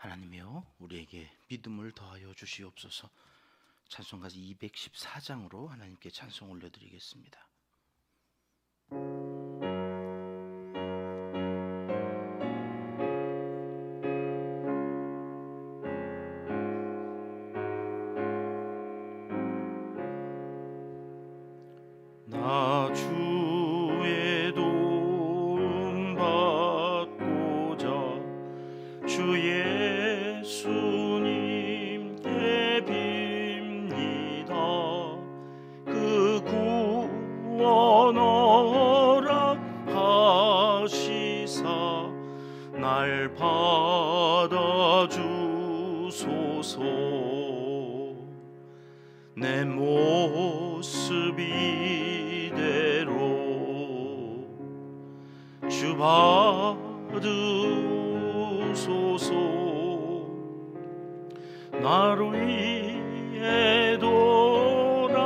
하나님이여 우리에게 믿음을 더하여 주시옵소서. 찬송가 214장으로 하나님께 찬송 올려드리겠습니다. 나 주의 도움 받고자 주 예수님께 빕니다. 그 구원 허락하시사 날 받아주소서. 내 모습 이대로 주 받으소서. 나를 위해 돌아가신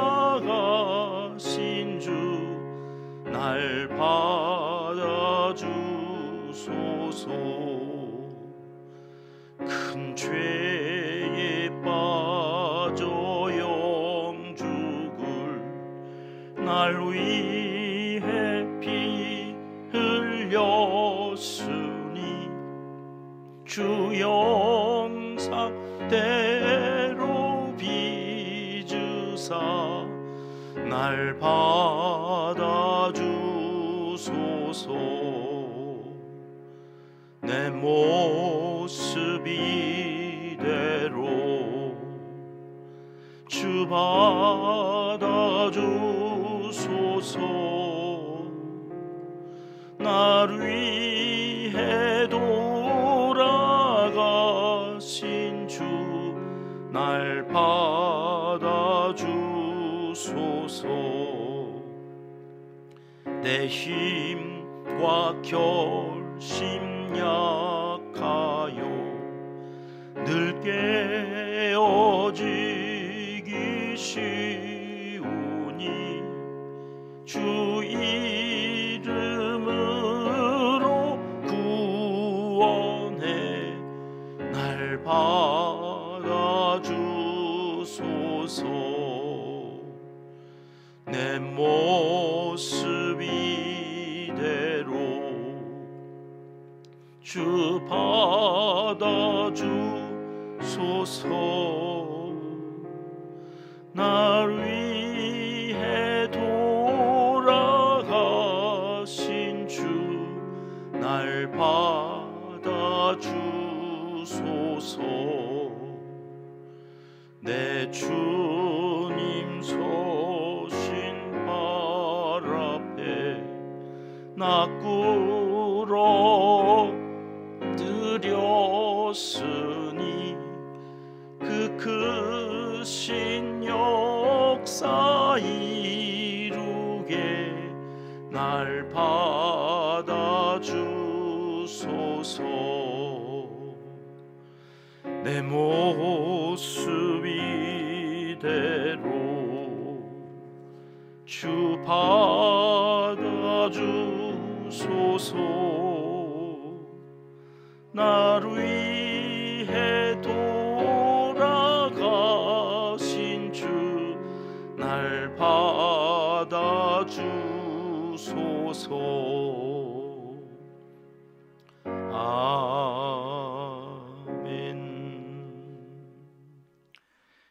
주 날 받아주소서. 큰 죄에 빠져 날 위해 피 흘렸으니 주 영상대로 빚으사 날 받아주소서. 내 모습 이대로 주 받아주소서. 나를 위해 돌아가신 주 날 받아주소서. 내 힘과 결심 약하여 늘 깨어지기 쉬우니 주 이름으로 구원해 날 받아주소서. 내 모습 이대로 주 받아주소서. 나를 위해 돌아가신 주 날 받아주소서. 내 주님 서신 발 앞에 나 꿇어 드렸으니 그 크신 역사 이루게 날 받아주소서. 내 모습 이대로 주 받아주소서. 나를 위해 돌아가신 주 날 받아주소서. 아멘.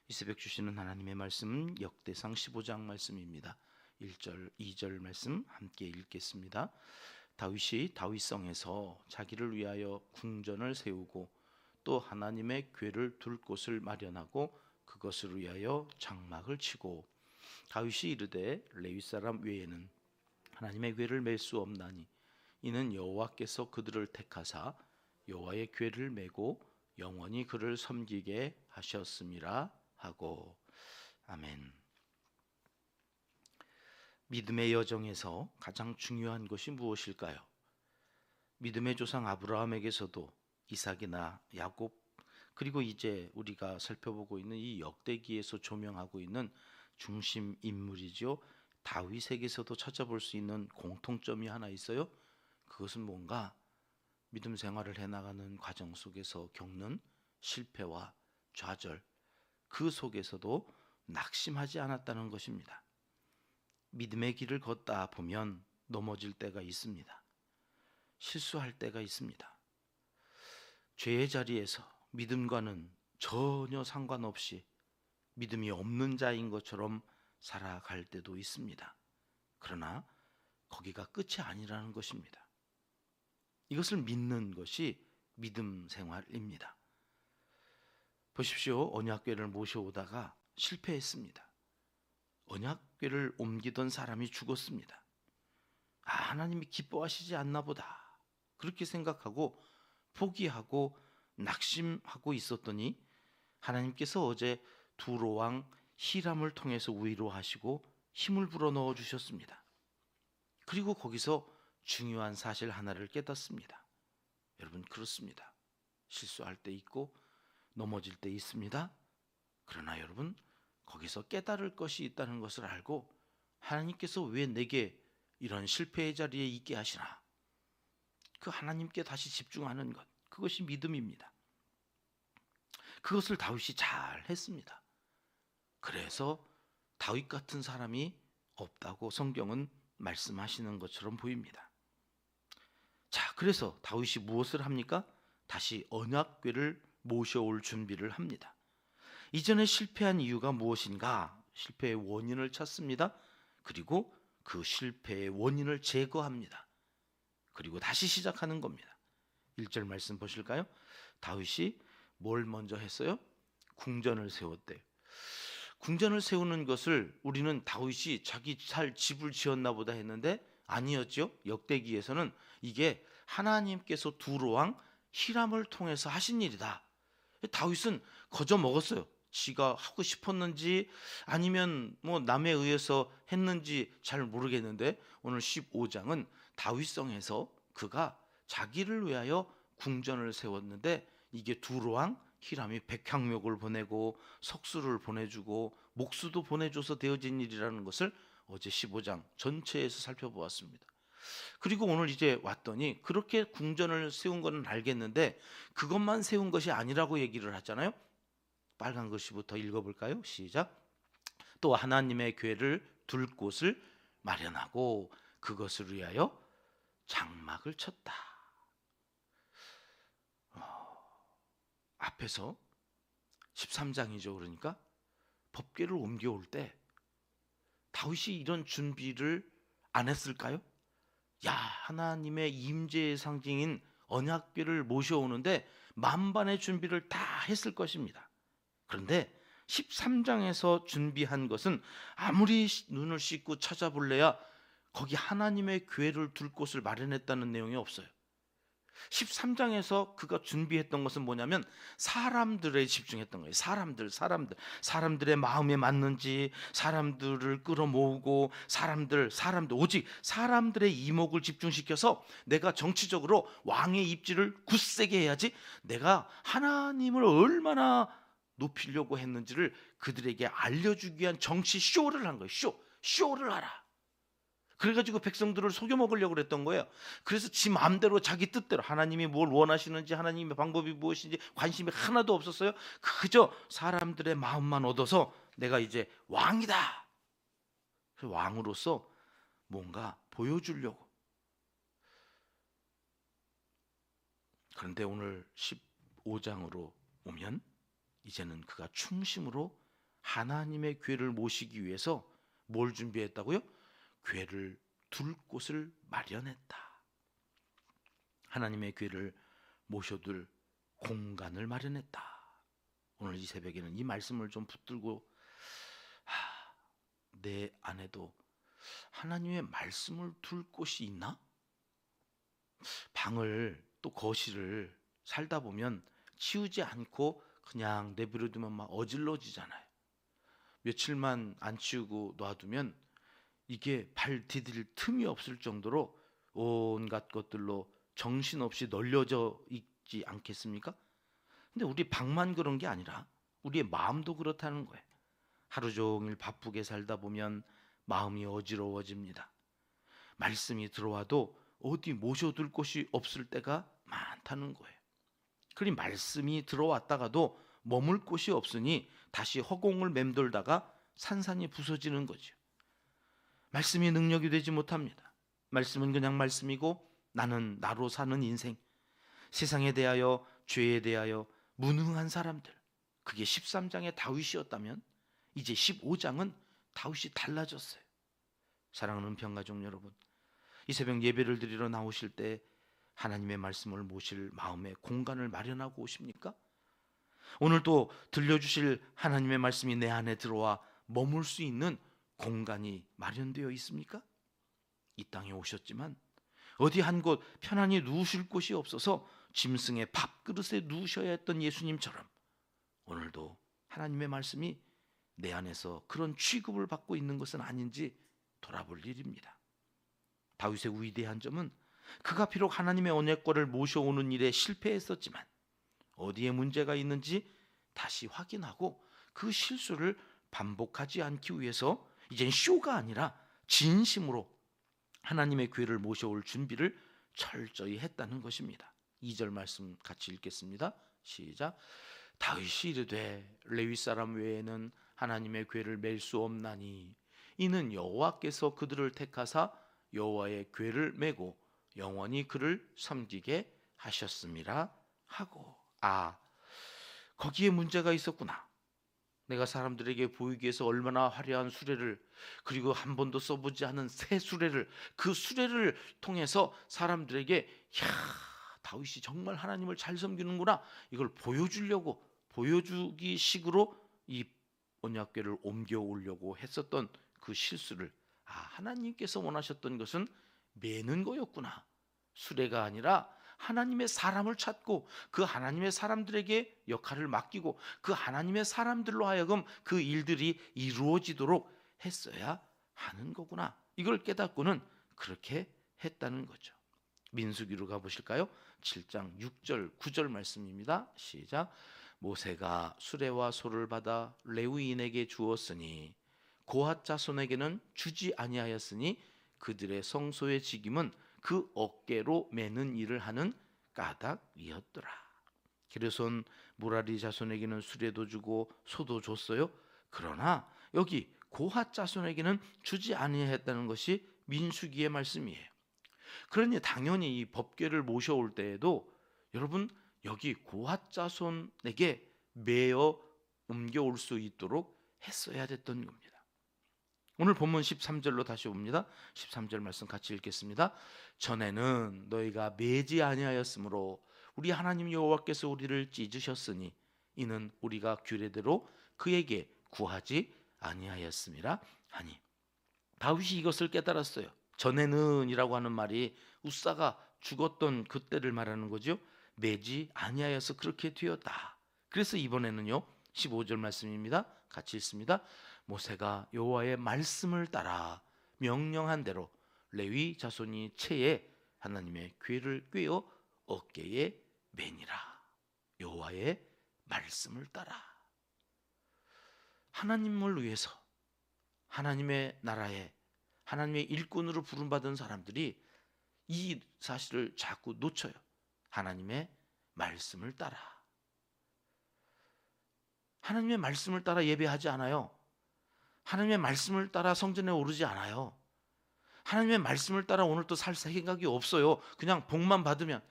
이 새벽 주시는 하나님의 말씀 역대상 15장 말씀입니다. 1절 2절 말씀 함께 읽겠습니다. 다윗이 다윗성에서 자기를 위하여 궁전을 세우고 또 하나님의 궤를 둘 곳을 마련하고 그것을 위하여 장막을 치고 다윗이 이르되 레위 사람 외에는 하나님의 궤를 맬 수 없나니 이는 여호와께서 그들을 택하사 여호와의 궤를 메고 영원히 그를 섬기게 하셨음이라 하고. 아멘. 믿음의 여정에서 가장 중요한 것이 무엇일까요? 믿음의 조상 아브라함에게서도 이삭이나 야곱, 그리고 이제 우리가 살펴보고 있는 이 역대기에서 조명하고 있는 중심 인물이죠. 다윗에게서도 찾아볼 수 있는 공통점이 하나 있어요. 그것은 뭔가 믿음 생활을 해나가는 과정 속에서 겪는 실패와 좌절, 그 속에서도 낙심하지 않았다는 것입니다. 믿음의 길을 걷다 보면 넘어질 때가 있습니다. 실수할 때가 있습니다. 죄의 자리에서 믿음과는 전혀 상관없이 믿음이 없는 자인 것처럼 살아갈 때도 있습니다. 그러나 거기가 끝이 아니라는 것입니다. 이것을 믿는 것이 믿음 생활입니다. 보십시오. 언약궤를 모셔오다가 실패했습니다. 언약궤를 옮기던 사람이 죽었습니다. 하나님이 기뻐하시지 않나 보다, 그렇게 생각하고 포기하고 낙심하고 있었더니 하나님께서 어제 두로왕 히람을 통해서 위로하시고 힘을 불어넣어 주셨습니다. 그리고 거기서 중요한 사실 하나를 깨닫습니다. 여러분, 그렇습니다. 실수할 때 있고 넘어질 때 있습니다. 그러나 여러분, 거기서 깨달을 것이 있다는 것을 알고 하나님께서 왜 내게 이런 실패의 자리에 있게 하시나, 그 하나님께 다시 집중하는 것, 그것이 믿음입니다. 그것을 다윗이 잘 했습니다. 그래서 다윗 같은 사람이 없다고 성경은 말씀하시는 것처럼 보입니다. 자, 그래서 다윗이 무엇을 합니까? 다시 언약궤를 모셔올 준비를 합니다. 이전에 실패한 이유가 무엇인가? 실패의 원인을 찾습니다. 그리고 그 실패의 원인을 제거합니다. 그리고 다시 시작하는 겁니다. 1절 말씀 보실까요? 다윗이 뭘 먼저 했어요? 궁전을 세웠대요. 궁전을 세우는 것을 우리는 다윗이 자기 살 집을 지었나 보다 했는데 아니었죠. 역대기에서는 이게 하나님께서 두로왕 히람을 통해서 하신 일이다. 다윗은 거저 먹었어요. 지가 하고 싶었는지 아니면 뭐 남에 의해서 했는지 잘 모르겠는데 오늘 15장은 다윗성에서 그가 자기를 위하여 궁전을 세웠는데 이게 두로왕 히람이 백향목을 보내고 석수를 보내주고 목수도 보내줘서 되어진 일이라는 것을 어제 15장 전체에서 살펴보았습니다. 그리고 오늘 이제 왔더니 그렇게 궁전을 세운 건 알겠는데 그것만 세운 것이 아니라고 얘기를 하잖아요. 빨간 글씨부터 읽어볼까요? 시작. 또 하나님의 궤를 둘 곳을 마련하고 그것을 위하여 장막을 쳤다. 앞에서 13장이죠. 그러니까 법궤를 옮겨올 때 다윗이 이런 준비를 안 했을까요? 야, 하나님의 임재의 상징인 언약궤를 모셔오는데 만반의 준비를 다 했을 것입니다. 그런데 13장에서 준비한 것은 아무리 눈을 씻고 찾아볼래야 거기 하나님의 궤를 둘 곳을 마련했다는 내용이 없어요. 13장에서 그가 준비했던 것은 뭐냐면 사람들에 집중했던 거예요. 사람들의 마음에 맞는지, 사람들을 끌어모으고 사람들 오직 사람들의 이목을 집중시켜서 내가 정치적으로 왕의 입지를 굳세게 해야지 내가 하나님을 얼마나 높이려고 했는지를 그들에게 알려주기 위한 정치 쇼를 한 거예요. 쇼를 하라. 그래가지고 백성들을 속여먹으려고 그랬던 거예요. 그래서 지 마음대로 자기 뜻대로 하나님이 뭘 원하시는지 하나님의 방법이 무엇인지 관심이 하나도 없었어요. 그저 사람들의 마음만 얻어서 내가 이제 왕이다. 그래서 왕으로서 뭔가 보여주려고. 그런데 오늘 15장으로 오면 이제는 그가 충심으로 하나님의 궤를 모시기 위해서 뭘 준비했다고요? 궤를 둘 곳을 마련했다. 하나님의 궤를 모셔둘 공간을 마련했다. 오늘 이 새벽에는 이 말씀을 좀 붙들고 내 안에도 하나님의 말씀을 둘 곳이 있나? 방을 또 거실을 살다 보면 치우지 않고 그냥 내버려두면 막 어질러지잖아요. 며칠만 안 치우고 놔두면 이게 발 디딜 틈이 없을 정도로 온갖 것들로 정신없이 널려져 있지 않겠습니까? 근데 우리 방만 그런 게 아니라 우리의 마음도 그렇다는 거예요. 하루 종일 바쁘게 살다 보면 마음이 어지러워집니다. 말씀이 들어와도 어디 모셔둘 곳이 없을 때가 많다는 거예요. 그리 말씀이 들어왔다가도 머물 곳이 없으니 다시 허공을 맴돌다가 산산이 부서지는 거죠. 말씀이 능력이 되지 못합니다. 말씀은 그냥 말씀이고 나는 나로 사는 인생, 세상에 대하여 죄에 대하여 무능한 사람들, 그게 13장의 다윗이었다면 이제 15장은 다윗이 달라졌어요. 사랑하는 병가족 여러분, 이 새벽 예배를 드리러 나오실 때 하나님의 말씀을 모실 마음의 공간을 마련하고 오십니까? 오늘 또 들려주실 하나님의 말씀이 내 안에 들어와 머물 수 있는 공간이 마련되어 있습니까? 이 땅에 오셨지만 어디 한 곳 편안히 누우실 곳이 없어서 짐승의 밥그릇에 누우셔야 했던 예수님처럼 오늘도 하나님의 말씀이 내 안에서 그런 취급을 받고 있는 것은 아닌지 돌아볼 일입니다. 다윗의 위대한 점은 그가 비록 하나님의 언약궤를 모셔오는 일에 실패했었지만 어디에 문제가 있는지 다시 확인하고 그 실수를 반복하지 않기 위해서 이젠 쇼가 아니라 진심으로 하나님의 궤를 모셔올 준비를 철저히 했다는 것입니다. 2절 말씀 같이 읽겠습니다. 시작. 다윗이 이르되 레위 사람 외에는 하나님의 궤를 맬 수 없나니 이는 여호와께서 그들을 택하사 여호와의 궤를 메고 영원히 그를 섬기게 하셨음이라 하고. 거기에 문제가 있었구나. 내가 사람들에게 보이기 위해서 얼마나 화려한 수레를, 그리고 한 번도 써보지 않은 새 수레를, 그 수레를 통해서 사람들에게 다윗이 정말 하나님을 잘 섬기는구나, 이걸 보여주기 식으로 이 언약궤를 옮겨오려고 했었던 그 실수를 하나님께서 원하셨던 것은 매는 거였구나. 수레가 아니라 하나님의 사람을 찾고 그 하나님의 사람들에게 역할을 맡기고 그 하나님의 사람들로 하여금 그 일들이 이루어지도록 했어야 하는 거구나. 이걸 깨닫고는 그렇게 했다는 거죠. 민수기로 가보실까요? 7장 6절 9절 말씀입니다. 시작. 모세가 수레와 소를 받아 레위인에게 주었으니 고핫 자손에게는 주지 아니하였으니 그들의 성소의 직임은 그 어깨로 매는 일을 하는 까닭이었더라. 게르손 무라리 자손에게는 수레도 주고 소도 줬어요. 그러나 여기 고핫 자손에게는 주지 아니했다는 것이 민수기의 말씀이에요. 그러니 당연히 이 법궤를 모셔올 때에도 여러분 여기 고핫 자손에게 매어 옮겨올 수 있도록 했어야 됐던 겁니다. 오늘 본문 13절로 다시 옵니다. 13절 말씀 같이 읽겠습니다. 전에는 너희가 매지 아니하였으므로 우리 하나님 여호와께서 우리를 찢으셨으니 이는 우리가 규례대로 그에게 구하지 아니하였음이라 하니. 다윗이 이것을 깨달았어요. 전에는 이라고 하는 말이 우사가 죽었던 그때를 말하는 거죠. 매지 아니하여서 그렇게 되었다. 그래서 이번에는요 15절 말씀입니다. 같이 읽습니다. 모세가 여호와의 말씀을 따라 명령한 대로 레위 자손이 채에 하나님의 궤를 꿰어 어깨에 매니라. 여호와의 말씀을 따라 하나님을 위해서 하나님의 나라에 하나님의 일꾼으로 부름받은 사람들이 이 사실을 자꾸 놓쳐요. 하나님의 말씀을 따라. 하나님의 말씀을 따라 예배하지 않아요. 하나님의 말씀을 따라 성전에 오르지 않아요. 하나님의 말씀을 따라 오늘 또 살 생각이 없어요. 그냥 복만 받으면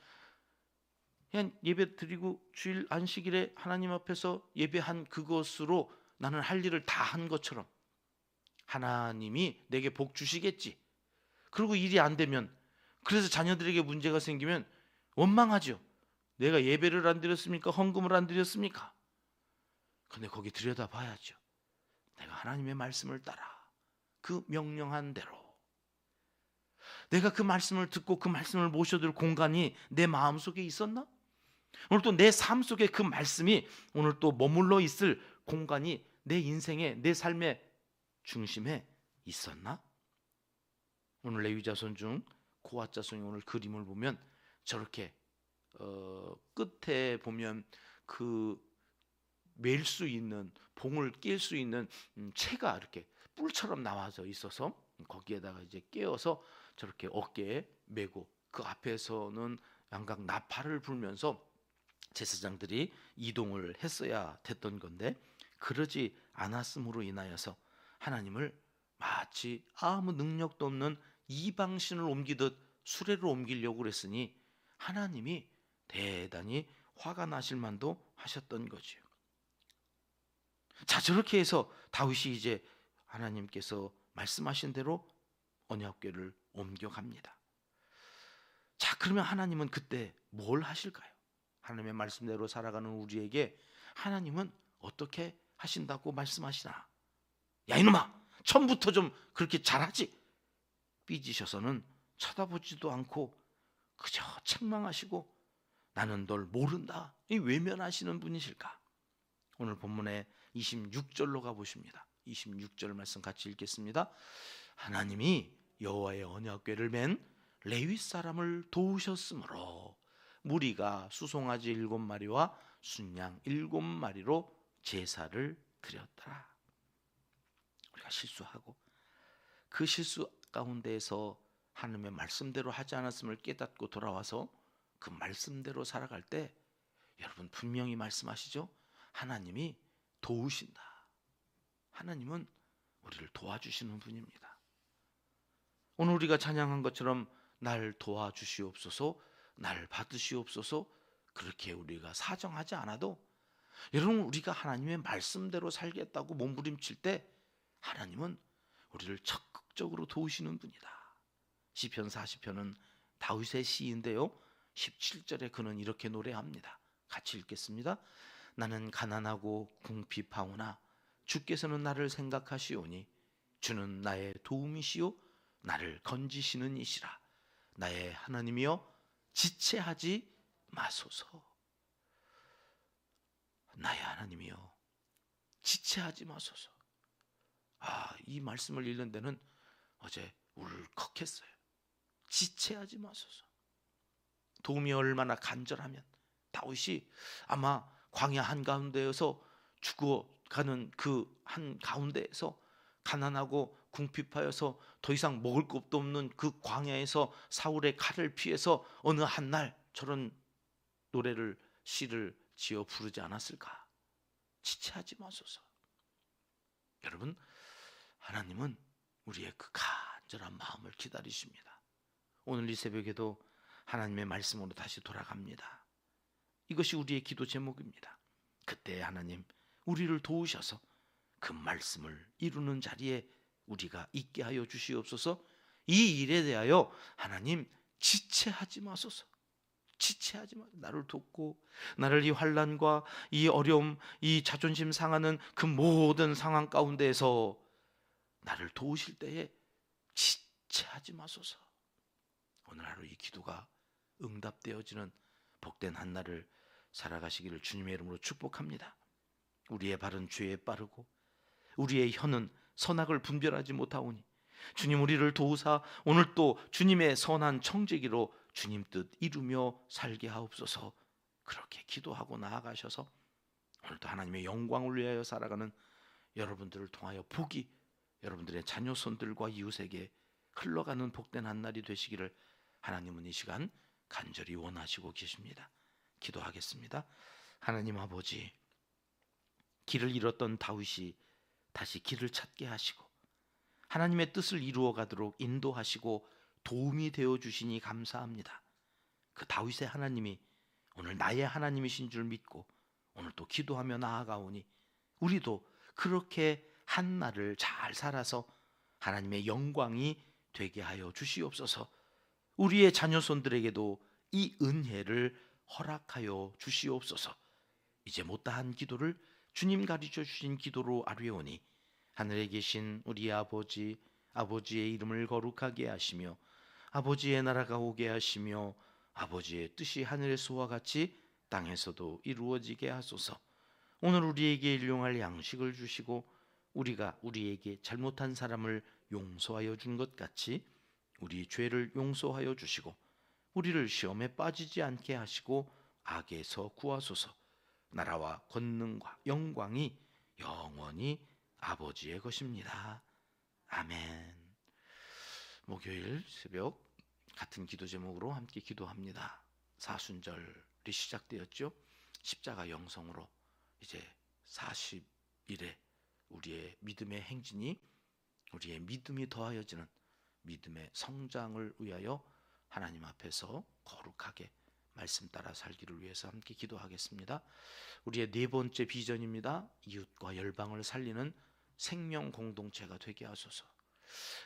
그냥 예배 드리고 주일 안식일에 하나님 앞에서 예배한 그것으로 나는 할 일을 다 한 것처럼 하나님이 내게 복 주시겠지. 그리고 일이 안 되면, 그래서 자녀들에게 문제가 생기면 원망하죠. 내가 예배를 안 드렸습니까? 헌금을 안 드렸습니까? 근데 거기 들여다봐야죠. 내가 하나님의 말씀을 따라 그 명령한 대로 내가 그 말씀을 듣고 그 말씀을 모셔둘 공간이 내 마음속에 있었나? 오늘 또 내 삶 속에 그 말씀이 오늘 또 머물러 있을 공간이 내 인생의, 내 삶의 중심에 있었나? 오늘 레위 자손 중 고핫 자손이 오늘 그림을 보면 저렇게 끝에 보면 그 맬 수 있는, 봉을 낄 수 있는 채가 이렇게 뿔처럼 나와서 있어서 거기에다가 이제 깨어서 저렇게 어깨에 메고 그 앞에서는 양각 나팔을 불면서 제사장들이 이동을 했어야 됐던 건데 그러지 않았음으로 인하여서 하나님을 마치 아무 능력도 없는 이방신을 옮기듯 수레로 옮기려고 그랬으니 하나님이 대단히 화가 나실 만도 하셨던 거지요. 자, 저렇게 해서 다윗이 이제 하나님께서 말씀하신 대로 언약궤를 옮겨갑니다. 자, 그러면 하나님은 그때 뭘 하실까요? 하나님의 말씀대로 살아가는 우리에게 하나님은 어떻게 하신다고 말씀하시나? 야, 이놈아, 처음부터 좀 그렇게 잘하지? 삐지셔서는 쳐다보지도 않고 그저 책망하시고 나는 널 모른다, 이 외면하시는 분이실까? 오늘 본문에 26절로 가보십니다. 26절 말씀 같이 읽겠습니다. 하나님이 여호와의 언약궤를 맨 레위 사람을 도우셨으므로 무리가 수송아지 7마리와 순양 7마리로 제사를 드렸더라. 우리가 실수하고 그 실수 가운데에서 하나님의 말씀대로 하지 않았음을 깨닫고 돌아와서 그 말씀대로 살아갈 때 여러분 분명히 말씀하시죠. 하나님이 도우신다. 하나님은 우리를 도와주시는 분입니다. 오늘 우리가 찬양한 것처럼 날 도와주시옵소서, 날 받으시옵소서, 그렇게 우리가 사정하지 않아도 여러분 우리가 하나님의 말씀대로 살겠다고 몸부림칠 때 하나님은 우리를 적극적으로 도우시는 분이다. 시편 40편은 다윗의 시인데요, 17절에 그는 이렇게 노래합니다. 같이 읽겠습니다. 나는 가난하고 궁핍하오나 주께서는 나를 생각하시오니 주는 나의 도움이시요 나를 건지시는 이시라. 나의 하나님이여 지체하지 마소서. 나의 하나님이여 지체하지 마소서. 이 말씀을 읽는 데는 어제 울컥했어요. 지체하지 마소서. 도움이 얼마나 간절하면 다윗이 아마 광야 한가운데에서 죽어가는 그 한가운데에서 가난하고 궁핍하여서 더 이상 먹을 것도 없는 그 광야에서 사울의 칼을 피해서 어느 한날 저런 노래를 시를 지어 부르지 않았을까? 지체하지 마소서. 여러분, 하나님은 우리의 그 간절한 마음을 기다리십니다. 오늘 이 새벽에도 하나님의 말씀으로 다시 돌아갑니다. 이것이 우리의 기도 제목입니다. 그때 하나님 우리를 도우셔서 그 말씀을 이루는 자리에 우리가 있게 하여 주시옵소서. 이 일에 대하여 하나님 지체하지 마소서. 지체하지 마. 나를 돕고 나를 이 환난과 이 어려움, 이 자존심 상하는 그 모든 상황 가운데에서 나를 도우실 때에 지체하지 마소서. 오늘 하루 이 기도가 응답되어지는 복된 한날을 살아가시기를 주님의 이름으로 축복합니다. 우리의 발은 죄에 빠르고 우리의 혀는 선악을 분별하지 못하오니 주님 우리를 도우사 오늘 또 주님의 선한 청지기로 주님 뜻 이루며 살게 하옵소서. 그렇게 기도하고 나아가셔서 오늘도 하나님의 영광을 위하여 살아가는 여러분들을 통하여 복이 여러분들의 자녀손들과 이웃에게 흘러가는 복된 한날이 되시기를 하나님은 이 시간 간절히 원하시고 계십니다. 기도하겠습니다. 하나님 아버지, 길을 잃었던 다윗이 다시 길을 찾게 하시고 하나님의 뜻을 이루어 가도록 인도하시고 도움이 되어 주시니 감사합니다. 그 다윗의 하나님이 오늘 나의 하나님이신 줄 믿고 오늘 또 기도하며 나아가오니 우리도 그렇게 한 날을 잘 살아서 하나님의 영광이 되게 하여 주시옵소서. 우리의 자녀손들에게도 이 은혜를 허락하여 주시옵소서. 이제 못다한 기도를 주님 가르쳐 주신 기도로 아뢰오니 하늘에 계신 우리 아버지, 아버지의 이름을 거룩하게 하시며 아버지의 나라가 오게 하시며 아버지의 뜻이 하늘에서와 같이 땅에서도 이루어지게 하소서. 오늘 우리에게 일용할 양식을 주시고 우리가 우리에게 잘못한 사람을 용서하여 준 것 같이 우리 죄를 용서하여 주시고 우리를 시험에 빠지지 않게 하시고 악에서 구하소서. 나라와 권능과 영광이 영원히 아버지의 것입니다. 아멘. 목요일 새벽 같은 기도 제목으로 함께 기도합니다. 사순절이 시작되었죠. 십자가 영성으로 이제 40일에 우리의 믿음의 행진이, 우리의 믿음이 더하여지는 믿음의 성장을 위하여 하나님 앞에서 거룩하게 말씀 따라 살기를 위해서 함께 기도하겠습니다. 우리의 네 번째 비전입니다. 이웃과 열방을 살리는 생명 공동체가 되게 하소서.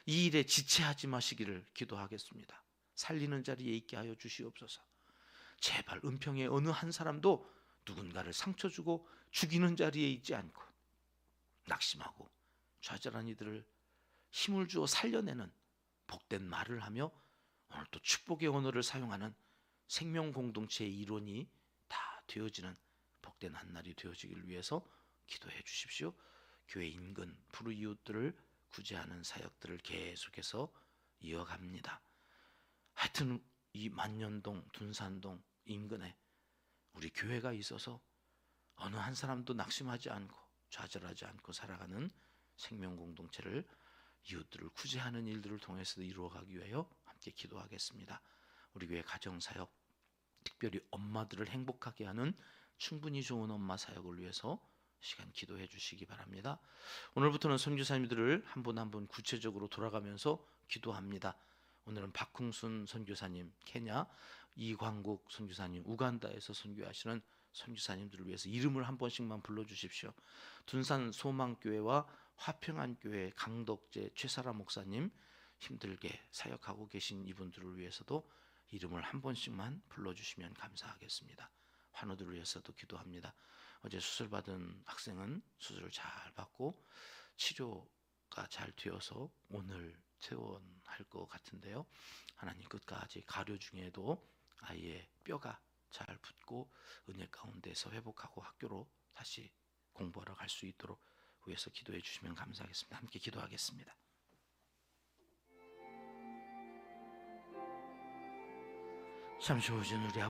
이 일에 지체하지 마시기를 기도하겠습니다. 살리는 자리에 있게 하여 주시옵소서. 제발 은평의 어느 한 사람도 누군가를 상처 주고 죽이는 자리에 있지 않고 낙심하고 좌절한 이들을 힘을 주어 살려내는 복된 말을 하며 오늘 또 축복의 언어를 사용하는 생명 공동체의 일원이 다 되어지는 복된 한날이 되어지길 위해서 기도해 주십시오. 교회 인근 불우이웃들을 구제하는 사역들을 계속해서 이어갑니다. 하여튼 이 만년동, 둔산동 인근에 우리 교회가 있어서 어느 한 사람도 낙심하지 않고 좌절하지 않고 살아가는 생명 공동체를, 이웃들을 구제하는 일들을 통해서 이루어가기 위하여 함께 기도하겠습니다. 우리 교회 가정사역, 특별히 엄마들을 행복하게 하는 충분히 좋은 엄마 사역을 위해서 시간 기도해 주시기 바랍니다. 오늘부터는 선교사님들을 한 분 한 분 구체적으로 돌아가면서 기도합니다. 오늘은 박흥순 선교사님 케냐, 이광국 선교사님 우간다에서 선교하시는 선교사님들을 위해서 이름을 한 번씩만 불러주십시오. 둔산 소망교회와 화평한교회 강덕재 최사라 목사님, 힘들게 사역하고 계신 이분들을 위해서도 이름을 한 번씩만 불러주시면 감사하겠습니다. 환우들을 위해서도 기도합니다. 어제 수술받은 학생은 수술을 잘 받고 치료가 잘 되어서 오늘 퇴원할 것 같은데요. 하나님 끝까지 가려 중에도 아이의 뼈가 잘 붙고 은혜 가운데서 회복하고 학교로 다시 공부하러 갈 수 있도록 위해서 기도해 주시면 감사하겠습니다. 함께 기도하겠습니다. 참 좋으신 우리